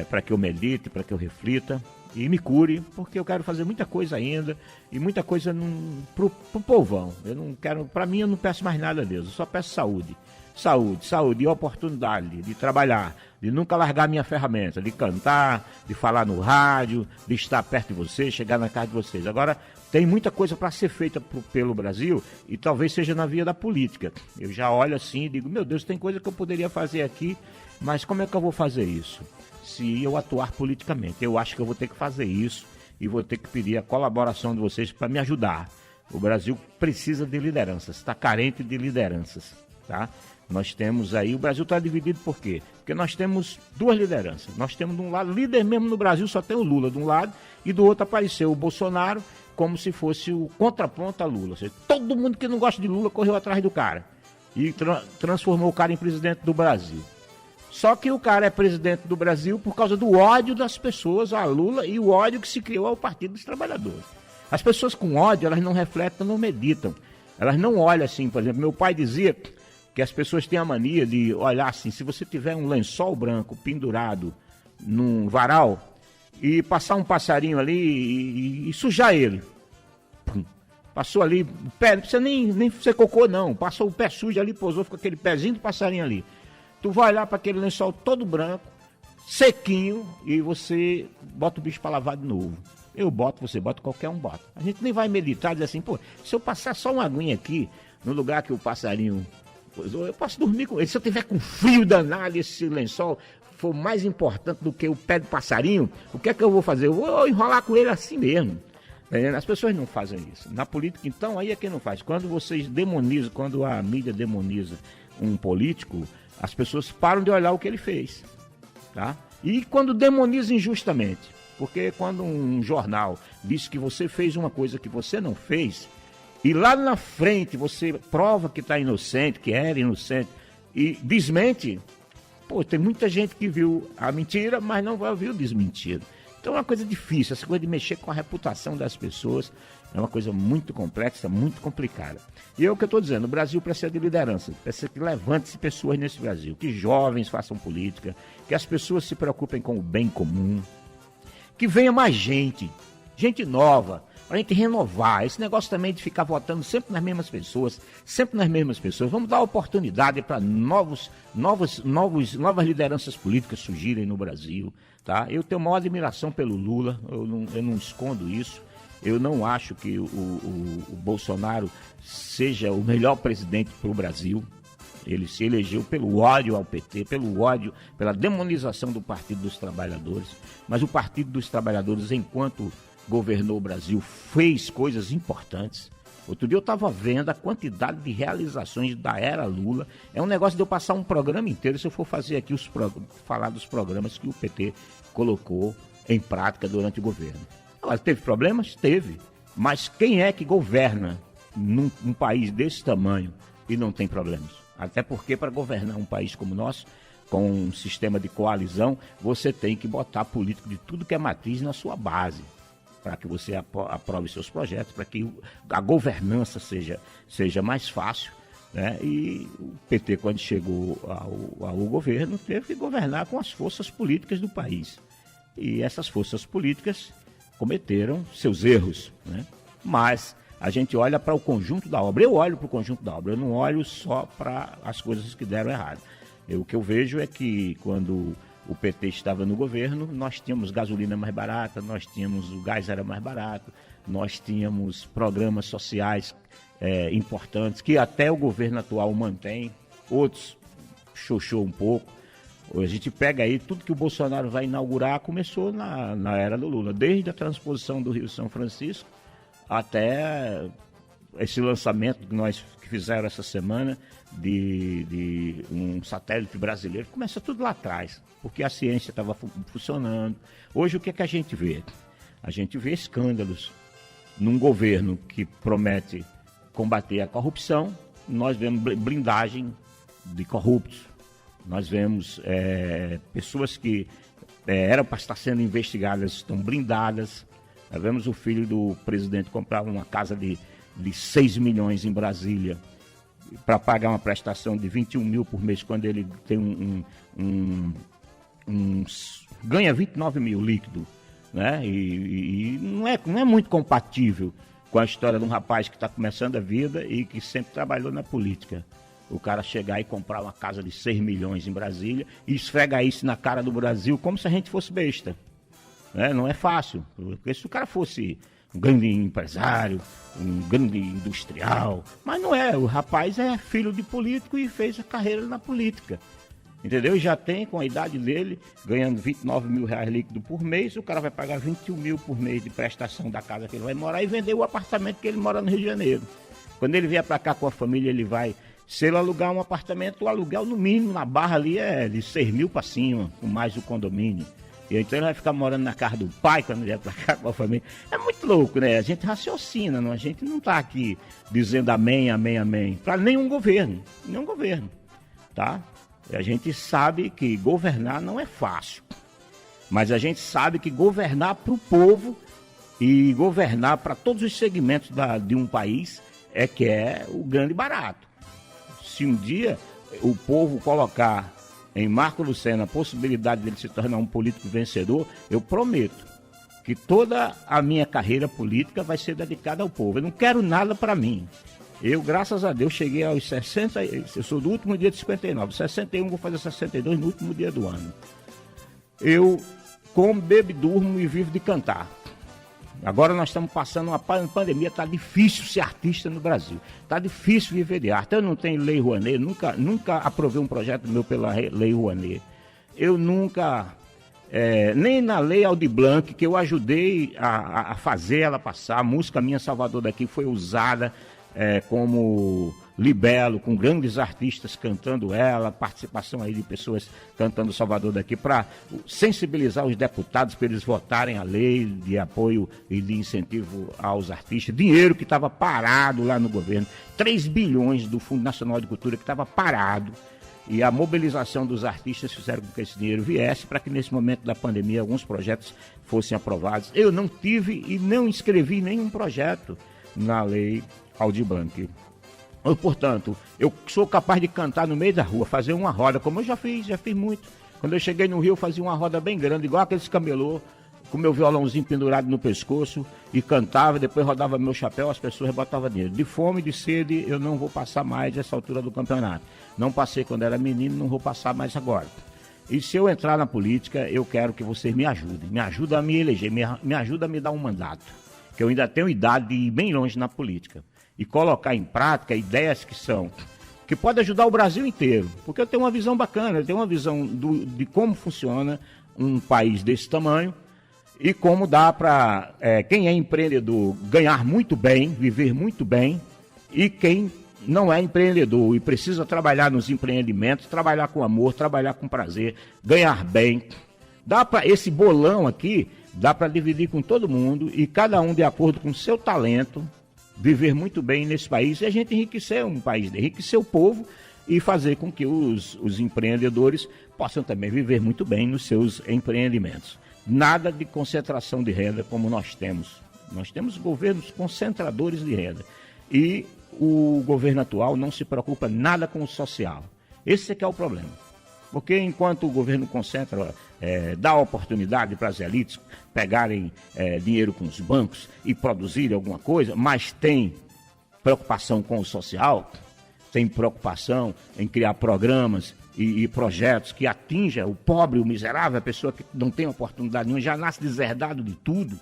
para que eu medite, para que eu reflita e me cure, porque eu quero fazer muita coisa ainda e muita coisa pro povão. Eu não quero, para mim eu não peço mais nada a Deus, eu só peço saúde. Saúde e oportunidade de trabalhar, de nunca largar minha ferramenta, de cantar, de falar no rádio, de estar perto de vocês, chegar na casa de vocês. Agora, tem muita coisa para ser feita pelo Brasil e talvez seja na via da política. Eu já olho assim e digo, meu Deus, tem coisa que eu poderia fazer aqui, mas como é que eu vou fazer isso? Se eu atuar politicamente, eu acho que eu vou ter que fazer isso e vou ter que pedir a colaboração de vocês para me ajudar. O Brasil precisa de lideranças, está carente de lideranças, tá? Nós temos aí, o Brasil está dividido por quê? Porque nós temos duas lideranças. Nós temos de um lado, líder mesmo no Brasil, só tem o Lula de um lado, e do outro apareceu o Bolsonaro, como se fosse o contraponto a Lula. Ou seja, todo mundo que não gosta de Lula correu atrás do cara e transformou o cara em presidente do Brasil. Só que o cara é presidente do Brasil por causa do ódio das pessoas a Lula e o ódio que se criou ao Partido dos Trabalhadores. As pessoas com ódio, elas não refletem, não meditam. Elas não olham assim, por exemplo, meu pai dizia que as pessoas têm a mania de olhar assim, se você tiver um lençol branco pendurado num varal e passar um passarinho ali e sujar ele. Pum. Passou ali, o pé, não precisa nem ser cocô não, passou o pé sujo ali, posou, ficou aquele pezinho do passarinho ali. Tu vai lá para aquele lençol todo branco, sequinho, e você bota o bicho para lavar de novo. Eu boto, você bota, qualquer um bota. A gente nem vai meditar e dizer assim, pô, se eu passar só uma aguinha aqui, no lugar que o passarinho... Eu posso dormir com ele. Se eu tiver com frio danado, esse lençol for mais importante do que o pé do passarinho, o que é que eu vou fazer? Eu vou enrolar com ele assim mesmo. As pessoas não fazem isso. Na política, então, aí é quem não faz. Quando vocês demonizam, quando a mídia demoniza um político, as pessoas param de olhar o que ele fez. Tá? E quando demoniza injustamente, porque quando um jornal diz que você fez uma coisa que você não fez, e lá na frente você prova que está inocente, que era inocente, e desmente, pô, tem muita gente que viu a mentira, mas não vai ouvir o desmentido. Então é uma coisa difícil, essa coisa de mexer com a reputação das pessoas é uma coisa muito complexa, muito complicada. E é o que eu estou dizendo, o Brasil precisa de liderança, precisa que levante-se pessoas nesse Brasil, que jovens façam política, que as pessoas se preocupem com o bem comum, que venha mais gente nova, para a gente renovar. Esse negócio também de ficar votando sempre nas mesmas pessoas. Vamos dar oportunidade para novas lideranças políticas surgirem no Brasil. Tá? Eu tenho maior admiração pelo Lula, eu não escondo isso. Eu não acho que o Bolsonaro seja o melhor presidente para o Brasil. Ele se elegeu pelo ódio ao PT, pelo ódio, pela demonização do Partido dos Trabalhadores. Mas o Partido dos Trabalhadores, enquanto governou o Brasil, fez coisas importantes. Outro dia eu estava vendo a quantidade de realizações da era Lula. É um negócio de eu passar um programa inteiro, se eu for fazer aqui falar dos programas que o PT colocou em prática durante o governo. Agora, teve problemas? Teve. Mas quem é que governa num país desse tamanho e não tem problemas? Até porque para governar um país como o nosso, com um sistema de coalizão, você tem que botar político de tudo que é matriz na sua base, para que você aprove seus projetos, para que a governança seja mais fácil, né? E o PT, quando chegou ao governo, teve que governar com as forças políticas do país. E essas forças políticas cometeram seus erros, né? Mas a gente olha para o conjunto da obra. Eu olho para o conjunto da obra, eu não olho só para as coisas que deram errado. O que eu vejo é que quando o PT estava no governo, nós tínhamos gasolina mais barata, nós tínhamos o gás era mais barato, nós tínhamos programas sociais importantes, que até o governo atual mantém, outros xoxou um pouco. A gente pega aí, tudo que o Bolsonaro vai inaugurar começou na era do Lula, desde a transposição do Rio São Francisco até esse lançamento que fizeram essa semana de um satélite brasileiro. Começa tudo lá atrás, porque a ciência estava funcionando. Hoje o que é que a gente vê? A gente vê escândalos num governo que promete combater a corrupção. Nós vemos blindagem de corruptos. Nós vemos pessoas que eram para estar sendo investigadas, estão blindadas. Nós vemos o filho do presidente comprar uma casa de 6 milhões em Brasília para pagar uma prestação de 21 mil por mês, quando ele tem um ganha 29 mil líquido, né? E não é muito compatível com a história de um rapaz que está começando a vida e que sempre trabalhou na política. O cara chegar e comprar uma casa de 6 milhões em Brasília e esfregar isso na cara do Brasil como se a gente fosse besta. Né? Não é fácil, porque se o cara fosse um grande empresário, um grande industrial, mas não é, o rapaz é filho de político e fez a carreira na política. Entendeu? Já tem, com a idade dele, ganhando 29 mil reais líquido por mês, o cara vai pagar 21 mil por mês de prestação da casa que ele vai morar e vender o apartamento que ele mora no Rio de Janeiro. Quando ele vier para cá com a família, ele vai, se ele alugar um apartamento, o aluguel no mínimo na Barra ali é de 6 mil para cima, com mais o condomínio. E então ele vai ficar morando na casa do pai quando ele vier para cá com a família. É muito louco, né? A gente raciocina, não? A gente não está aqui dizendo amém, amém, amém, para nenhum governo, tá? A gente sabe que governar não é fácil, mas a gente sabe que governar para o povo e governar para todos os segmentos de um país é o grande barato. Se um dia o povo colocar em Marco Lucena a possibilidade dele se tornar um político vencedor, eu prometo que toda a minha carreira política vai ser dedicada ao povo. Eu não quero nada para mim. Eu, graças a Deus, cheguei aos 60, eu sou do último dia de 59, 61, vou fazer 62 no último dia do ano. Eu como, bebo, durmo e vivo de cantar. Agora nós estamos passando uma pandemia, está difícil ser artista no Brasil, está difícil viver de arte. Eu não tenho lei Rouanet, nunca aprovei um projeto meu pela lei Rouanet. Eu nunca, nem na lei Aldir Blanc, que eu ajudei a fazer ela passar, a música minha Salvador daqui foi usada como libelo, com grandes artistas cantando ela, participação aí de pessoas cantando Salvador daqui, para sensibilizar os deputados para eles votarem a lei de apoio e de incentivo aos artistas, dinheiro que estava parado lá no governo, 3 bilhões do Fundo Nacional de Cultura que estava parado, e a mobilização dos artistas fizeram com que esse dinheiro viesse para que nesse momento da pandemia alguns projetos fossem aprovados. Eu não tive e não inscrevi nenhum projeto na lei Aldir Blanc. Portanto, eu sou capaz de cantar no meio da rua, fazer uma roda, como eu já fiz muito. Quando eu cheguei no Rio, eu fazia uma roda bem grande, igual aqueles camelô, com meu violãozinho pendurado no pescoço, e cantava, depois rodava meu chapéu, as pessoas botavam dinheiro. De fome, de sede, eu não vou passar mais essa altura do campeonato. Não passei quando era menino, não vou passar mais agora. E se eu entrar na política, eu quero que vocês me ajudem. Me ajudem a me eleger, me ajudem a me dar um mandato. Que eu ainda tenho idade de ir bem longe na política. E colocar em prática ideias que podem ajudar o Brasil inteiro. Porque eu tenho uma visão bacana, eu tenho uma visão de como funciona um país desse tamanho e como dá para quem é empreendedor ganhar muito bem, viver muito bem, e quem não é empreendedor e precisa trabalhar nos empreendimentos, trabalhar com amor, trabalhar com prazer, ganhar bem. Dá para esse bolão aqui, dá para dividir com todo mundo e cada um de acordo com o seu talento, viver muito bem nesse país e a gente enriquecer um país, enriquecer o povo e fazer com que os empreendedores possam também viver muito bem nos seus empreendimentos. Nada de concentração de renda como nós temos. Nós temos governos concentradores de renda e o governo atual não se preocupa nada com o social. Esse é que é o problema. Porque enquanto o governo concentra, dá oportunidade para as elites pegarem dinheiro com os bancos e produzirem alguma coisa, mas tem preocupação com o social, tem preocupação em criar programas e projetos que atinjam o pobre, o miserável, a pessoa que não tem oportunidade nenhuma, já nasce deserdado de tudo.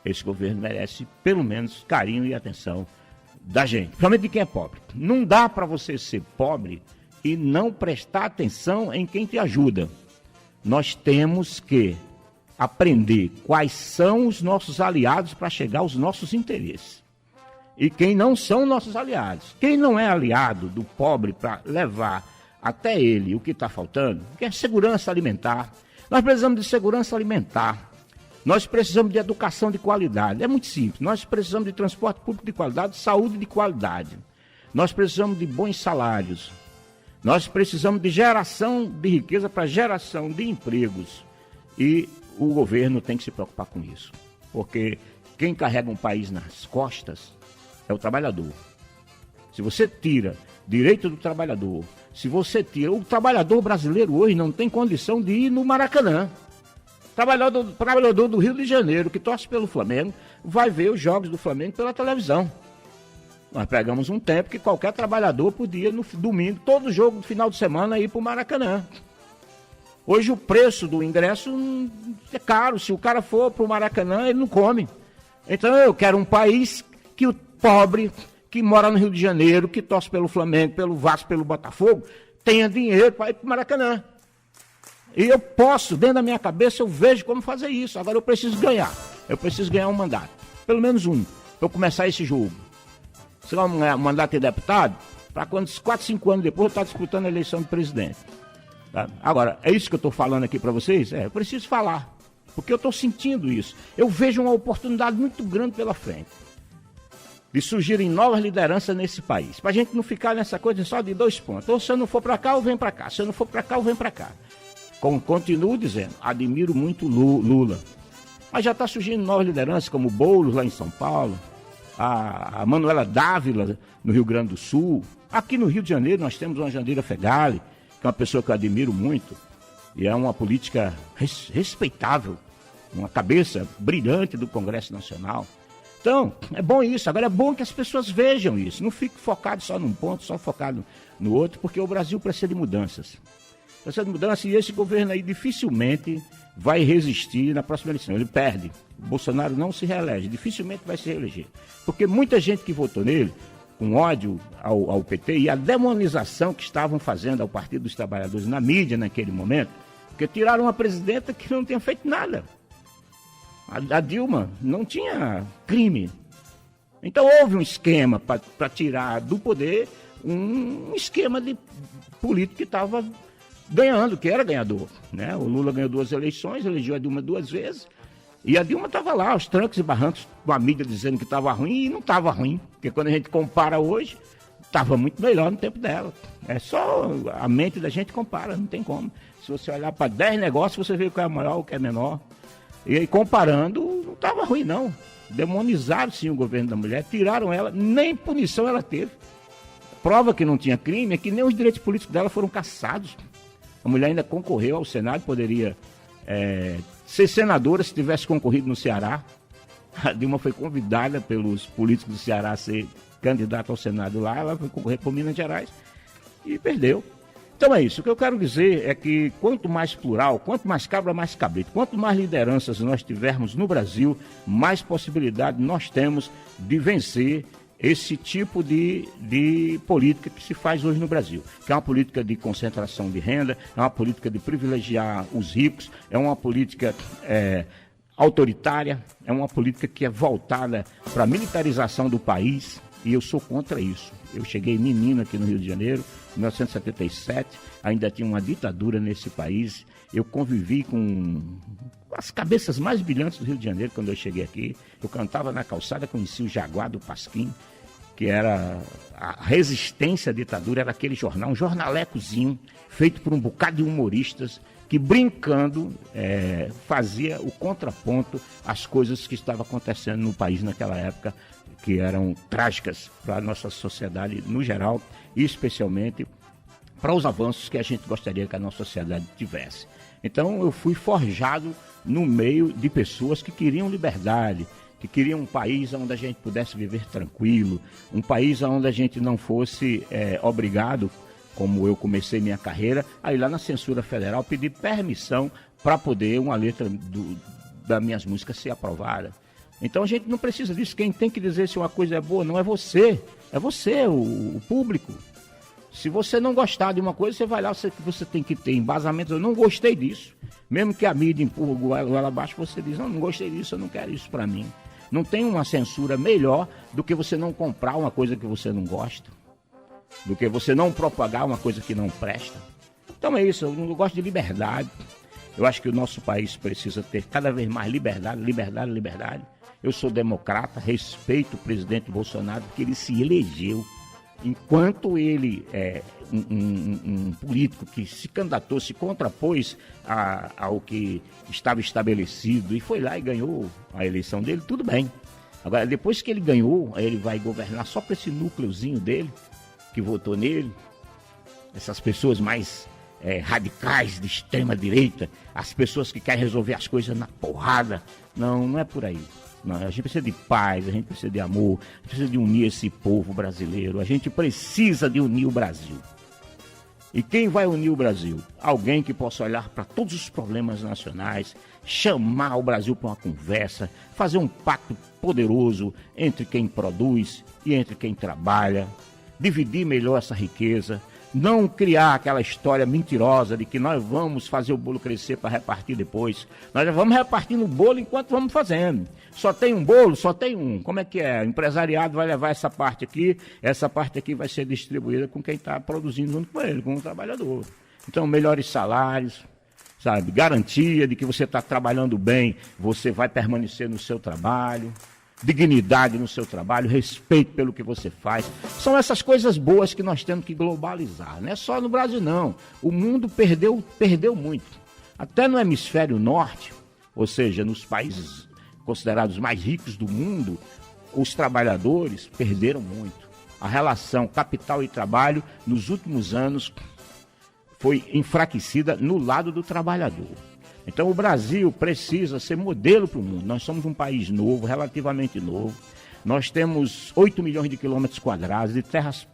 Esse governo merece pelo menos carinho e atenção da gente, principalmente de quem é pobre. Não dá para você ser pobre e não prestar atenção em quem te ajuda. Nós temos que aprender quais são os nossos aliados para chegar aos nossos interesses. E quem não são nossos aliados. Quem não é aliado do pobre para levar até ele o que está faltando, que é segurança alimentar. Nós precisamos de segurança alimentar. Nós precisamos de educação de qualidade. É muito simples. Nós precisamos de transporte público de qualidade, saúde de qualidade. Nós precisamos de bons salários. Nós precisamos de geração de riqueza para geração de empregos. E o governo tem que se preocupar com isso. Porque quem carrega um país nas costas é o trabalhador. Se você tira direito do trabalhador, se você tira... O trabalhador brasileiro hoje não tem condição de ir no Maracanã. Trabalhador do Rio de Janeiro, que torce pelo Flamengo, vai ver os jogos do Flamengo pela televisão. Nós pegamos um tempo que qualquer trabalhador podia, no domingo, todo jogo do final de semana, ir para o Maracanã. Hoje o preço do ingresso é caro. Se o cara for para o Maracanã, ele não come. Então eu quero um país que o pobre, que mora no Rio de Janeiro, que torce pelo Flamengo, pelo Vasco, pelo Botafogo, tenha dinheiro para ir para o Maracanã. E eu posso, dentro da minha cabeça, eu vejo como fazer isso. Agora eu preciso ganhar. Eu preciso ganhar um mandato. Pelo menos um, para eu começar esse jogo. Se lá um mandato de deputado, para quando 4, 5 anos depois eu estar disputando a eleição de presidente. Tá? Agora, é isso que eu estou falando aqui para vocês? Eu preciso falar. Porque eu estou sentindo isso. Eu vejo uma oportunidade muito grande pela frente. De surgirem novas lideranças nesse país. Para a gente não ficar nessa coisa só de 2 pontos. Ou se eu não for para cá, eu venho para cá. Se eu não for para cá, eu venho para cá. Continuo dizendo, admiro muito Lula. Mas já está surgindo novas lideranças, como o Boulos lá em São Paulo, a Manuela Dávila no Rio Grande do Sul. Aqui no Rio de Janeiro nós temos uma Jandira Fegali, que é uma pessoa que eu admiro muito, e é uma política respeitável, uma cabeça brilhante do Congresso Nacional. Então, é bom isso. Agora é bom que as pessoas vejam isso, não fique focado só num ponto, só focado no outro, porque o Brasil precisa de mudanças. Precisa de mudança, e esse governo aí dificilmente vai resistir na próxima eleição. Ele perde. O Bolsonaro não se reelege, dificilmente vai se reeleger. Porque muita gente que votou nele, com ódio ao PT, e a demonização que estavam fazendo ao Partido dos Trabalhadores na mídia naquele momento, porque tiraram uma presidenta que não tinha feito nada. A Dilma não tinha crime. Então houve um esquema para tirar do poder um esquema de político que estava ganhando, que era ganhador, né? O Lula ganhou 2 eleições, elegeu a Dilma 2 vezes, e a Dilma estava lá, aos trancos e barrancos, com a mídia dizendo que estava ruim, e não estava ruim, porque quando a gente compara hoje, estava muito melhor no tempo dela. É só a mente da gente compara, não tem como. Se você olhar para 10 negócios, você vê o que é maior, o que é menor. E aí, comparando, não estava ruim, não. Demonizaram, sim, o governo da mulher, tiraram ela, nem punição ela teve. Prova que não tinha crime é que nem os direitos políticos dela foram cassados. A mulher ainda concorreu ao Senado, poderia ser senadora se tivesse concorrido no Ceará. A Dilma foi convidada pelos políticos do Ceará a ser candidata ao Senado lá, ela foi concorrer por Minas Gerais e perdeu. Então é isso, o que eu quero dizer é que quanto mais plural, quanto mais cabra, mais cabrito, quanto mais lideranças nós tivermos no Brasil, mais possibilidade nós temos de vencer esse tipo de política que se faz hoje no Brasil, que é uma política de concentração de renda, é uma política de privilegiar os ricos, é uma política autoritária, é uma política que é voltada para a militarização do país, e eu sou contra isso. Eu cheguei menino aqui no Rio de Janeiro, em 1977, ainda tinha uma ditadura nesse país, eu convivi com as cabeças mais brilhantes do Rio de Janeiro quando eu cheguei aqui, eu cantava na calçada, conheci o Jaguar do Pasquim, que era a resistência à ditadura, era aquele jornal, um jornalecozinho, feito por um bocado de humoristas, que brincando fazia o contraponto às coisas que estavam acontecendo no país naquela época, que eram trágicas para a nossa sociedade no geral, e especialmente para os avanços que a gente gostaria que a nossa sociedade tivesse. Então eu fui forjado no meio de pessoas que queriam liberdade, que queriam um país onde a gente pudesse viver tranquilo, um país onde a gente não fosse obrigado, como eu comecei minha carreira, a ir lá na censura federal pedir permissão para poder uma letra das minhas músicas ser aprovada. Então a gente não precisa disso. Quem tem que dizer se uma coisa é boa não é você, o público. Se você não gostar de uma coisa, você vai lá, você tem que ter embasamento. Eu não gostei disso. Mesmo que a mídia empurra o goela abaixo, você diz, não gostei disso, eu não quero isso para mim. Não tem uma censura melhor do que você não comprar uma coisa que você não gosta, do que você não propagar uma coisa que não presta. Então é isso, eu gosto de liberdade. Eu acho que o nosso país precisa ter cada vez mais liberdade, liberdade, liberdade. Eu sou democrata, respeito o presidente Bolsonaro, porque ele se elegeu. Enquanto ele é um político que se candidatou, se contrapôs ao que estava estabelecido e foi lá e ganhou a eleição dele, tudo bem. Agora, depois que ele ganhou, aí ele vai governar só para esse núcleozinho dele, que votou nele, essas pessoas mais radicais de extrema direita, as pessoas que querem resolver as coisas na porrada. Não, não é por aí. Não, a gente precisa de paz, a gente precisa de amor, a gente precisa de unir esse povo brasileiro, a gente precisa de unir o Brasil. E quem vai unir o Brasil? Alguém que possa olhar para todos os problemas nacionais, chamar o Brasil para uma conversa, fazer um pacto poderoso entre quem produz e entre quem trabalha, dividir melhor essa riqueza, não criar aquela história mentirosa de que nós vamos fazer o bolo crescer para repartir depois. Nós já vamos repartindo o bolo enquanto vamos fazendo. Só tem um bolo, só tem um. Como é que é? O empresariado vai levar essa parte aqui vai ser distribuída com quem está produzindo junto com ele, com o trabalhador. Então, melhores salários, sabe? Garantia de que você está trabalhando bem, você vai permanecer no seu trabalho. Dignidade no seu trabalho, respeito pelo que você faz. São essas coisas boas que nós temos que globalizar. Não é só no Brasil, não. O mundo perdeu muito. Até no hemisfério norte, ou seja, nos países considerados mais ricos do mundo, os trabalhadores perderam muito. A relação capital e trabalho, nos últimos anos, foi enfraquecida no lado do trabalhador. Então o Brasil precisa ser modelo para o mundo. Nós somos um país novo, relativamente novo. Nós temos 8 milhões de quilômetros quadrados de terras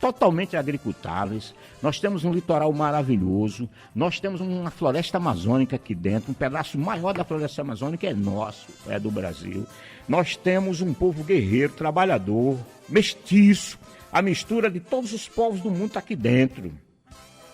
totalmente agricultáveis. Nós temos um litoral maravilhoso. Nós temos uma floresta amazônica aqui dentro. Um pedaço maior da floresta amazônica é nosso, é do Brasil. Nós temos um povo guerreiro, trabalhador, mestiço. A mistura de todos os povos do mundo está aqui dentro.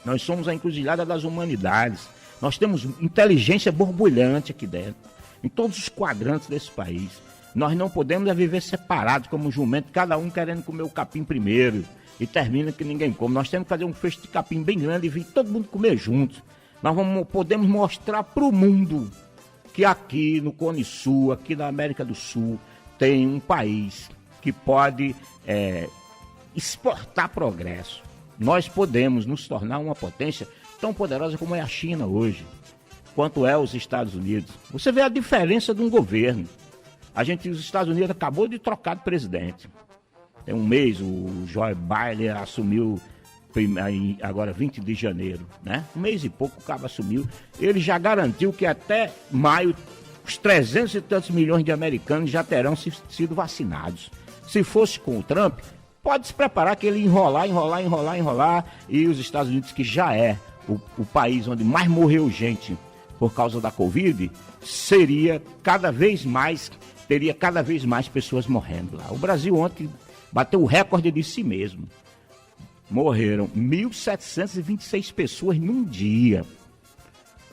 Nós somos a encruzilhada das humanidades. Nós temos inteligência borbulhante aqui dentro, em todos os quadrantes desse país. Nós não podemos viver separados como jumento, cada um querendo comer o capim primeiro e termina que ninguém come. Nós temos que fazer um fecho de capim bem grande e vir todo mundo comer junto. Nós podemos mostrar para o mundo que aqui no Cone Sul, aqui na América do Sul, tem um país que pode exportar progresso. Nós podemos nos tornar uma potência tão poderosa como é a China hoje, quanto é os Estados Unidos. Você vê a diferença de um governo. Os Estados Unidos acabou de trocar de presidente. Tem um mês, o Joe Biden assumiu agora 20 de janeiro, né? Um mês e pouco o cabo assumiu. Ele já garantiu que até maio os 300 e tantos milhões de americanos já terão sido vacinados. Se fosse com o Trump, pode se preparar que ele enrolar, e os Estados Unidos, que já é o país onde mais morreu gente por causa da Covid, teria cada vez mais pessoas morrendo lá. O Brasil ontem bateu o recorde de si mesmo. Morreram 1.726 pessoas num dia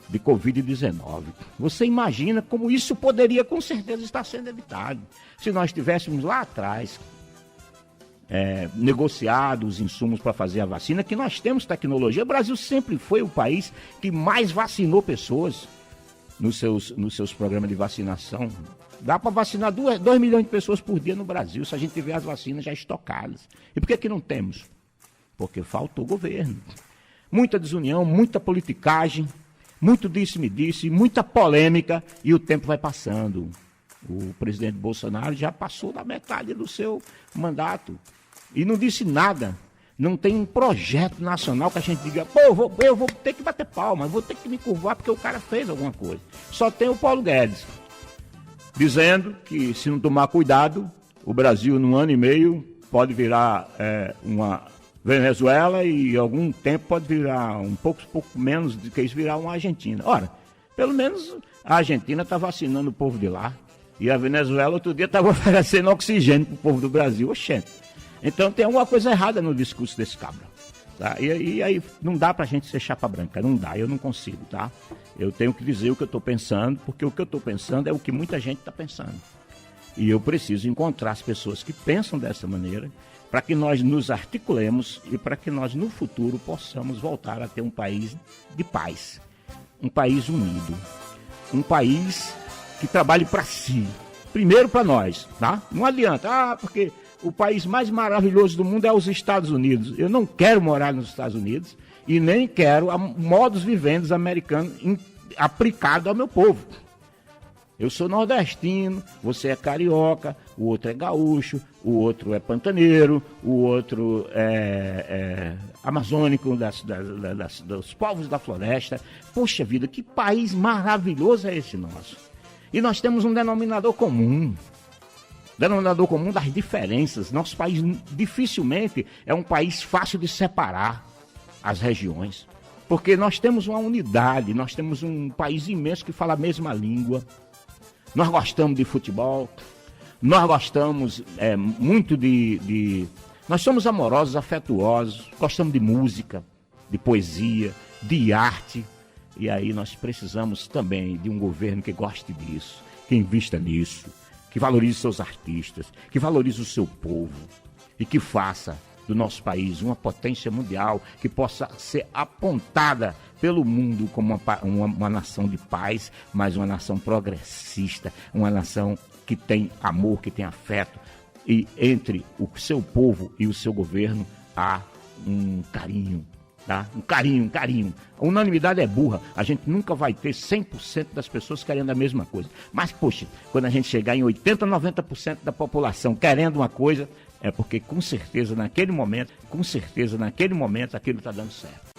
de Covid-19. Você imagina como isso poderia com certeza estar sendo evitado se nós tivéssemos lá atrás negociado os insumos para fazer a vacina, que nós temos tecnologia. O Brasil sempre foi o país que mais vacinou pessoas nos seus programas de vacinação. Dá para vacinar 2 milhões de pessoas por dia no Brasil, se a gente tiver as vacinas já estocadas. E por que não temos? Porque faltou governo. Muita desunião, muita politicagem, muito disse-me-disse, muita polêmica, e o tempo vai passando. O presidente Bolsonaro já passou da metade do seu mandato e não disse nada. Não tem um projeto nacional que a gente diga, pô, eu vou ter que bater palma, eu vou ter que me curvar porque o cara fez alguma coisa. Só tem o Paulo Guedes dizendo que, se não tomar cuidado, o Brasil, num ano e meio, pode virar uma Venezuela e, em algum tempo, pode virar um pouco menos do que isso, virar uma Argentina. Ora, pelo menos a Argentina está vacinando o povo de lá. E a Venezuela, outro dia, estava oferecendo oxigênio para o povo do Brasil. Oxente. Então tem alguma coisa errada no discurso desse cabra. Tá? E aí não dá para a gente ser chapa branca. Não dá, eu não consigo, tá? Eu tenho que dizer o que eu estou pensando, porque o que eu estou pensando é o que muita gente está pensando. E eu preciso encontrar as pessoas que pensam dessa maneira, para que nós nos articulemos e para que nós, no futuro, possamos voltar a ter um país de paz. Um país unido. Um país que trabalhe para si, primeiro para nós, tá? Não adianta, porque o país mais maravilhoso do mundo é os Estados Unidos. Eu não quero morar nos Estados Unidos e nem quero modos vivendos americanos aplicado ao meu povo. Eu sou nordestino, você é carioca, o outro é gaúcho, o outro é pantaneiro, o outro é amazônico, dos povos da floresta. Poxa vida, que país maravilhoso é esse nosso. E nós temos um denominador comum das diferenças. Nosso país dificilmente é um país fácil de separar as regiões, porque nós temos uma unidade, nós temos um país imenso que fala a mesma língua. Nós gostamos de futebol, nós gostamos muito nós somos amorosos, afetuosos, gostamos de música, de poesia, de arte. E aí nós precisamos também de um governo que goste disso, que invista nisso, que valorize seus artistas, que valorize o seu povo e que faça do nosso país uma potência mundial que possa ser apontada pelo mundo como uma nação de paz, mas uma nação progressista, uma nação que tem amor, que tem afeto, e entre o seu povo e o seu governo há um carinho, tá? Um carinho. A unanimidade é burra, a gente nunca vai ter 100% das pessoas querendo a mesma coisa. Mas, poxa, quando a gente chegar em 80%, 90% da população querendo uma coisa, é porque com certeza naquele momento aquilo está dando certo.